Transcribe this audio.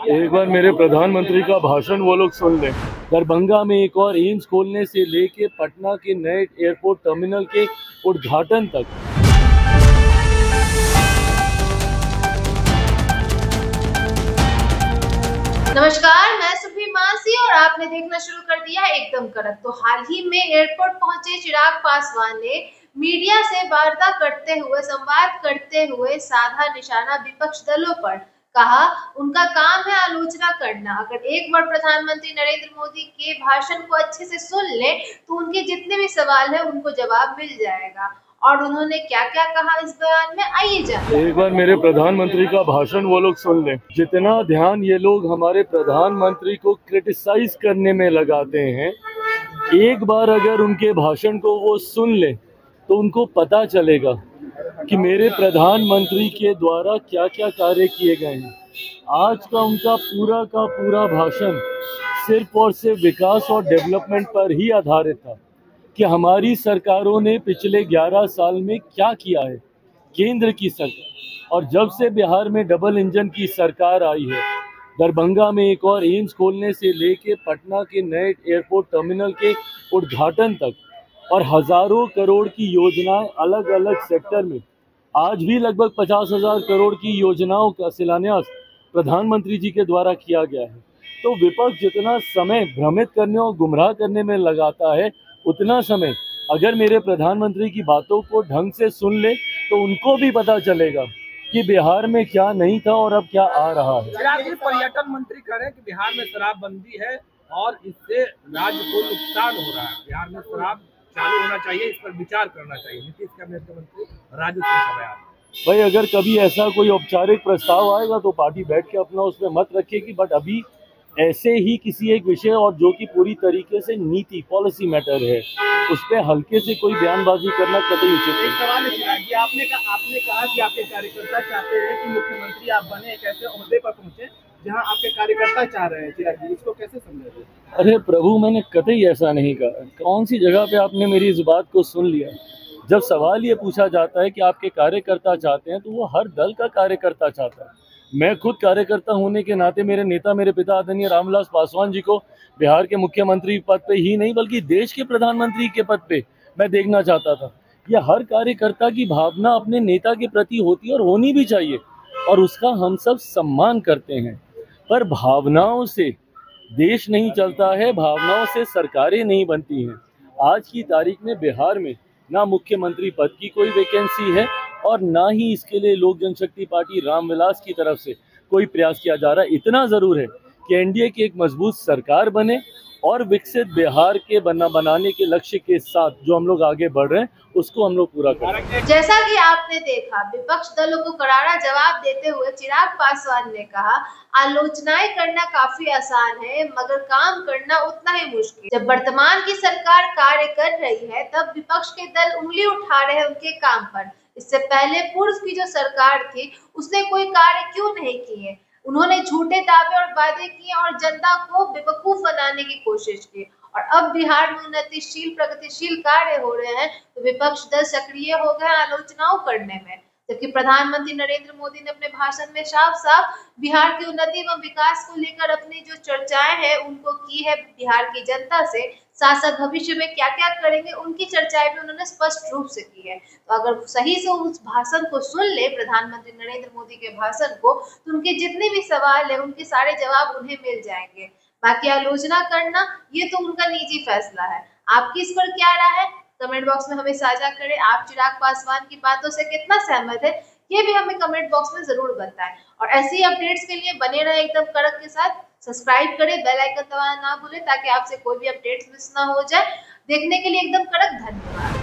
एक बार मेरे प्रधानमंत्री का भाषण वो लोग सुन लें। दरभंगा में एक और एम्स खोलने से लेके पटना के नए एयरपोर्ट टर्मिनल के उद्घाटन तक। नमस्कार, मैं सुप्रीम मानसी और आपने देखना शुरू कर दिया है एकदम कड़क। तो हाल ही में एयरपोर्ट पहुंचे चिराग पासवान ने मीडिया से वार्ता करते हुए, संवाद करते हुए साधा निशाना विपक्ष दलों पर। कहा उनका काम है आलोचना करना। अगर एक बार प्रधानमंत्री नरेंद्र मोदी के भाषण को अच्छे से सुन ले तो उनके जितने भी सवाल है उनको जवाब मिल जाएगा। और उन्होंने क्या क्या कहा इस बयान में, आइए जानते हैं। एक बार मेरे प्रधानमंत्री का भाषण वो लोग सुन लें। जितना ध्यान ये लोग हमारे प्रधानमंत्री को क्रिटिसाइज करने में लगाते हैं, एक बार अगर उनके भाषण को वो सुन ले तो उनको पता चलेगा कि मेरे प्रधानमंत्री के द्वारा क्या क्या कार्य किए गए हैं। आज का उनका पूरा भाषण सिर्फ और सिर्फ विकास और डेवलपमेंट पर ही आधारित था कि हमारी सरकारों ने पिछले 11 साल में क्या किया है। केंद्र की सरकार, और जब से बिहार में डबल इंजन की सरकार आई है, दरभंगा में एक और एम्स खोलने से लेके पटना के नए एयरपोर्ट टर्मिनल के उद्घाटन तक, और हजारों करोड़ की योजनाएं अलग अलग सेक्टर में। आज भी लगभग 50,000 करोड़ की योजनाओं का शिलान्यास प्रधानमंत्री जी के द्वारा किया गया है। तो विपक्ष जितना समय भ्रमित करने और गुमराह करने में लगाता है, उतना समय अगर मेरे प्रधानमंत्री की बातों को ढंग से सुन ले तो उनको भी पता चलेगा कि बिहार में क्या नहीं था और अब क्या आ रहा है। पर्यटन मंत्री कह रहे हैं कि बिहार में शराबबंदी है और इससे राज्य को नुकसान हो रहा है। बिहार में शराब चालू होना चाहिए, इस पर विचार करना चाहिए। नीतीश कैबिनेट के मंत्री राजू सिंह का बयान। भाई, अगर कभी ऐसा कोई औपचारिक प्रस्ताव आएगा तो पार्टी बैठ के अपना उसमें मत रखेगी, बट अभी ऐसे ही किसी एक विषय और जो कि पूरी तरीके से नीति पॉलिसी मैटर है, उस पर हल्के से कोई बयानबाजी करना कतई उचित नहीं। सवाल है, आपने कहा कि आपके कार्यकर्ता चाहते हैं कि मुख्यमंत्री आप बने, एक ऐसे ओहदे पर पहुंचे जहां आपके कार्यकर्ता चाह रहे हैं। चिराग जी, इसको कैसे समझेंगे? अरे प्रभु, मैंने कतई ऐसा नहीं कहा। कौन सी जगह पे आपने मेरी इस बात को सुन लिया? जब सवाल ये पूछा जाता है कि आपके कार्यकर्ता चाहते हैं, तो वो हर दल का कार्यकर्ता चाहता है। मैं खुद कार्यकर्ता होने के नाते मेरे नेता, मेरे पिता आदरणीय रामविलास पासवान जी को बिहार के मुख्यमंत्री पद पे ही नहीं बल्कि देश के प्रधानमंत्री के पद पे मैं देखना चाहता था। यह हर कार्यकर्ता की भावना अपने नेता के प्रति होती है और होनी भी चाहिए, और उसका हम सब सम्मान करते हैं। पर भावनाओं से देश नहीं चलता है, भावनाओं से सरकारें नहीं बनती हैं। आज की तारीख में बिहार में ना मुख्यमंत्री पद की कोई वैकेंसी है और ना ही इसके लिए लोक जनशक्ति पार्टी रामविलास की तरफ से कोई प्रयास किया जा रहा है। इतना जरूर है कि एनडीए की एक मजबूत सरकार बने और विकसित बिहार के बनाने के लक्ष्य के साथ जो हम लोग आगे बढ़ रहे हैं, उसको हम लोग पूरा करें। जैसा कि आपने देखा, विपक्ष दलों को करारा जवाब देते हुए चिराग पासवान ने कहा, आलोचनाएं करना काफी आसान है मगर काम करना उतना ही मुश्किल। जब वर्तमान की सरकार कार्य कर रही है तब विपक्ष के दल उंगली उठा रहे हैं उनके काम पर। इससे पहले पूर्व की जो सरकार थी उसने कोई कार्य क्यों नहीं किए? उन्होंने झूठे दावे और वादे किए और जनता को बेवकूफ बनाने की कोशिश की। और अब बिहार में उन्नतिशील प्रगतिशील कार्य हो रहे हैं तो विपक्ष दल सक्रिय हो गए आलोचनाओं करने में। जबकि प्रधानमंत्री नरेंद्र मोदी ने अपने भाषण में साफ साफ बिहार की उन्नति एवं विकास को लेकर अपनी जो चर्चाएं हैं उनको की है बिहार की जनता से। साथ साथ भविष्य में क्या क्या करेंगे उनकी चर्चाएं भी उन्होंने स्पष्ट रूप से की है। तो अगर सही से उस भाषण को सुन ले, प्रधानमंत्री नरेंद्र मोदी के भाषण को, तो उनके जितने भी सवाल है उनके सारे जवाब उन्हें मिल जाएंगे। बाकी आलोचना करना ये तो उनका निजी फैसला है। आपकी इस पर क्या राय है? कमेंट बॉक्स में हमें साझा करें। आप चिराग पासवान की बातों से कितना सहमत है ये भी हमें कमेंट बॉक्स में जरूर बताएं। और ऐसी अपडेट्स के लिए बने रहें एकदम कड़क के साथ। सब्सक्राइब करें, बेल आइकन दबाना ना भूलें ताकि आपसे कोई भी अपडेट्स मिस ना हो जाए। देखने के लिए एकदम कड़क धन्यवाद।